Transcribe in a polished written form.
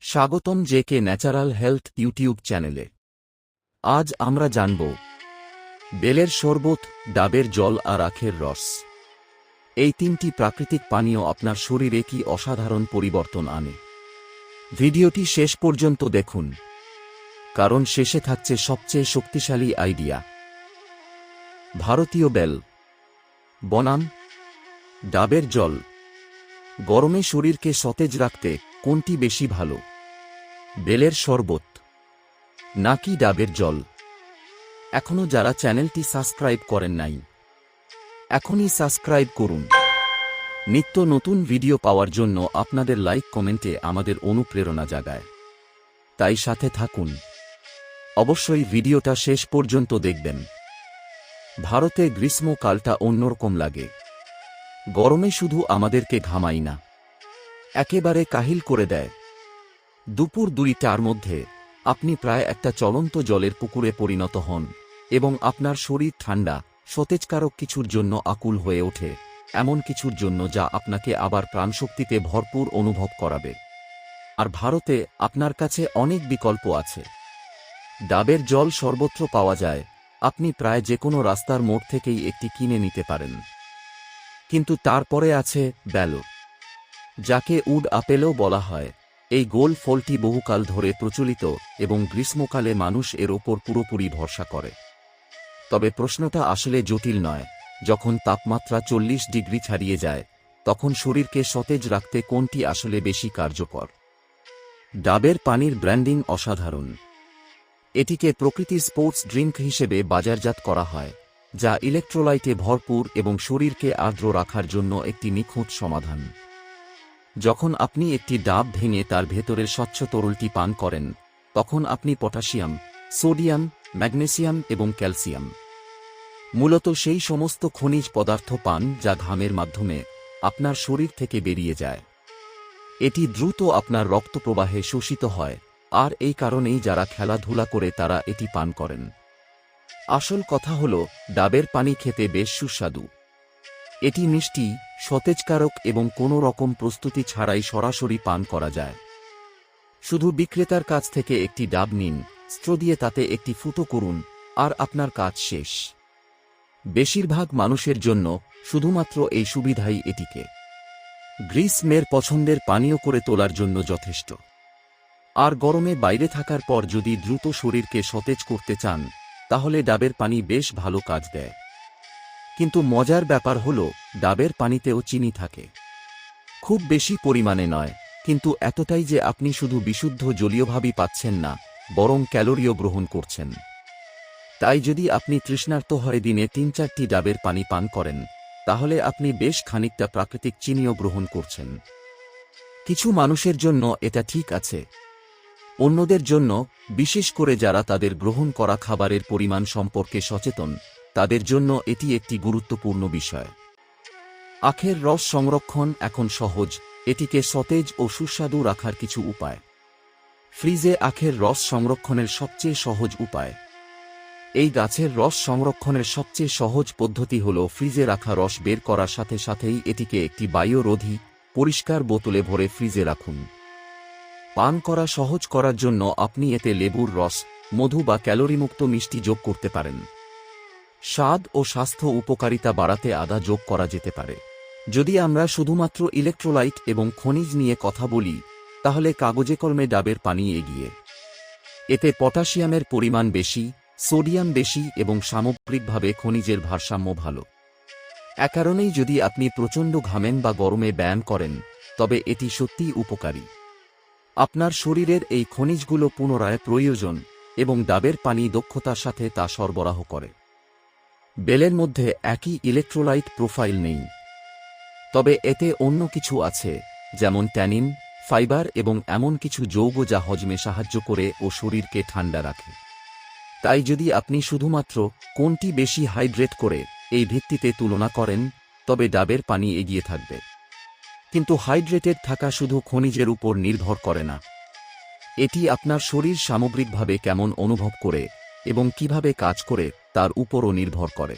স্বাগতম JK natural health YouTube চ্যানেলে। আজ আমরা জানব বেলের শরবত, ডাবের জল আর আখের রস। এই তিনটি প্রাকৃতিক পানীয় আপনার শরীরে কি অসাধারণ পরিবর্তন আনে। ভিডিওটি শেষ পর্যন্ত দেখুন, কারণ শেষে থাকছে সবচেয়ে শক্তিশালী আইডিয়া। ভারতীয় বেল বনাম ডাবের জল। গরমে শরীরকে সতেজ রাখতে কোনটি বেশি ভালো, বেলের শরবত নাকি ডাবের জল? এখনও যারা চ্যানেলটি সাবস্ক্রাইব করেন নাই, এখনই সাবস্ক্রাইব করুন। নিত্য নতুন ভিডিও পাওয়ার জন্য আপনাদের লাইক কমেন্টে আমাদের অনুপ্রেরণা জাগায়, তাই সাথে থাকুন। অবশ্যই ভিডিওটা শেষ পর্যন্ত দেখবেন। ভারতে গ্রীষ্মকালটা অন্যরকম লাগে। গরমে শুধু আমাদেরকে ঘামাই না, একেবারে কাহিল করে দেয়। দুপুর 2টার মধ্যে আপনি প্রায় একটা চলন্ত জলের পুকুরে পরিণত হন এবং আপনার শরীর ঠান্ডা, সতেজকারক কিছুর জন্য আকুল হয়ে ওঠে, এমন কিছুর জন্য যা আপনাকে আবার প্রাণশক্তিতে ভরপুর অনুভব করাবে। আর ভারতে আপনার কাছে অনেক বিকল্প আছে। ডাবের জল সর্বত্র পাওয়া যায়, আপনি প্রায় যে কোনো রাস্তার মোড় থেকেই একটি কিনে নিতে পারেন। কিন্তু তারপরে আছে বেল, যাকে উড আপেলও বলা হয়। এই গোল ফলটি বহুকাল ধরে প্রচলিত এবং গ্রীষ্মকালে মানুষ এর ওপর পুরোপুরি ভরসা করে। তবে প্রশ্নটা আসলে জটিল নয়। যখন তাপমাত্রা 40 ডিগ্রি ছাড়িয়ে যায়, তখন শরীরকে সতেজ রাখতে কোনটি আসলে বেশি কার্যকর? ডাবের পানির ব্র্যান্ডিং অসাধারণ। এটিকে প্রকৃতির স্পোর্টস ড্রিঙ্ক হিসেবে বাজারজাত করা হয়, যা ইলেকট্রোলাইটে ভরপুর এবং শরীরকে আর্দ্র রাখার জন্য একটি নিখুঁত সমাধান। যখন আপনি একটি ডাব ভেঙে তার ভেতরের স্বচ্ছ তরলটি পান করেন, তখন আপনি পটাশিয়াম, সোডিয়াম, ম্যাগনেসিয়াম এবং ক্যালসিয়াম, মূলত সেই সমস্ত খনিজ পদার্থ পান যা ঘামের মাধ্যমে আপনার শরীর থেকে বেরিয়ে যায়। এটি দ্রুত আপনার রক্তপ্রবাহে শোষিত হয়, আর এই কারণেই যারা খেলাধুলা করে তারা এটি পান করেন। আসল কথা হল, ডাবের পানি খেতে বেশ সুস্বাদু। এটি মিষ্টি, সতেজকারক এবং কোনো রকম প্রস্তুতি ছাড়াই সরাসরি পান করা যায়। শুধু বিক্রেতার কাছ থেকে একটি ডাব নিন, স্ট্রো দিয়ে তাতে একটি ফুটো করুন, আর আপনার কাজ শেষ। বেশিরভাগ মানুষের জন্য শুধুমাত্র এই সুবিধাই এটিকে গ্রীষ্মের পছন্দের পানীয় করে তোলার জন্য যথেষ্ট। আর গরমে বাইরে থাকার পর যদি দ্রুত শরীরকে সতেজ করতে চান, তাহলে ডাবের পানি বেশ ভালো কাজ দেয়। কিন্তু মজার ব্যাপার হল, ডাবের পানিতেও চিনি থাকে। খুব বেশি পরিমাণে নয়, কিন্তু এতটাই যে আপনি শুধু বিশুদ্ধ জলীয়ভাবই পাচ্ছেন না, বরং ক্যালোরিও গ্রহণ করছেন। তাই যদি আপনি তৃষ্ণার্ত হয়ে দিনে 3-4টি ডাবের পানি পান করেন, তাহলে আপনি বেশ খানিকটা প্রাকৃতিক চিনিও গ্রহণ করছেন। কিছু মানুষের জন্য এটা ঠিক আছে। অন্যদের জন্য, বিশেষ করে যারা তাদের গ্রহণ করা খাবারের পরিমাণ সম্পর্কে সচেতন, তাদের জন্য এটি একটি গুরুত্বপূর্ণ বিষয়। আখের রস সংরক্ষণ এখন সহজ। এটিকে সতেজ ও সুস্বাদু রাখার কিছু উপায়। ফ্রিজে আখের রস সংরক্ষণের সবচেয়ে সহজ উপায়। এই গাছের রস সংরক্ষণের সবচেয়ে সহজ পদ্ধতি হল ফ্রিজে রাখা রস বের করার সাথে সাথেই এটিকে একটি বায়ুরোধী, পরিষ্কার বোতলে ভরে ফ্রিজে রাখুন। পান করা সহজ করার জন্য আপনি এতে লেবুর রস, মধু বা ক্যালোরিমুক্ত মিষ্টি যোগ করতে পারেন। স্বাদ ও স্বাস্থ্য উপকারিতা বাড়াতে আদা যোগ করা যেতে পারে। যদি আমরা শুধুমাত্র ইলেকট্রোলাইট এবং খনিজ নিয়ে কথা বলি, তাহলে কাগজে কলমে ডাবের পানি এগিয়ে। এতে পটাশিয়ামের পরিমাণ বেশি, সোডিয়াম বেশি এবং সামগ্রিকভাবে খনিজের ভারসাম্য ভালো। এ কারণেই যদি আপনি প্রচণ্ড ঘামেন বা গরমে ব্যায়াম করেন, তবে এটি সত্যিই উপকারী। আপনার শরীরের এই খনিজগুলো পুনরায় প্রয়োজন, এবং ডাবের পানি দক্ষতার সাথে তা সরবরাহ করে। বেলের মধ্যে একই ইলেকট্রোলাইট প্রোফাইল নেই, তবে এতে অন্য কিছু আছে, যেমন ট্যানিন, ফাইবার এবং এমন কিছু যৌগ যা হজমে সাহায্য করে ও শরীরকে ঠান্ডা রাখে। তাই যদি আপনি শুধুমাত্র কোনটি বেশি হাইড্রেট করে এই ভিত্তিতে তুলনা করেন, তবে ডাবের পানি এগিয়ে থাকবে। কিন্তু হাইড্রেটেড থাকা শুধু খনিজের উপর নির্ভর করে না। এটি আপনার শরীর সামগ্রিকভাবে কেমন অনুভব করে এবং কিভাবে কাজ করে তার উপরও নির্ভর করে।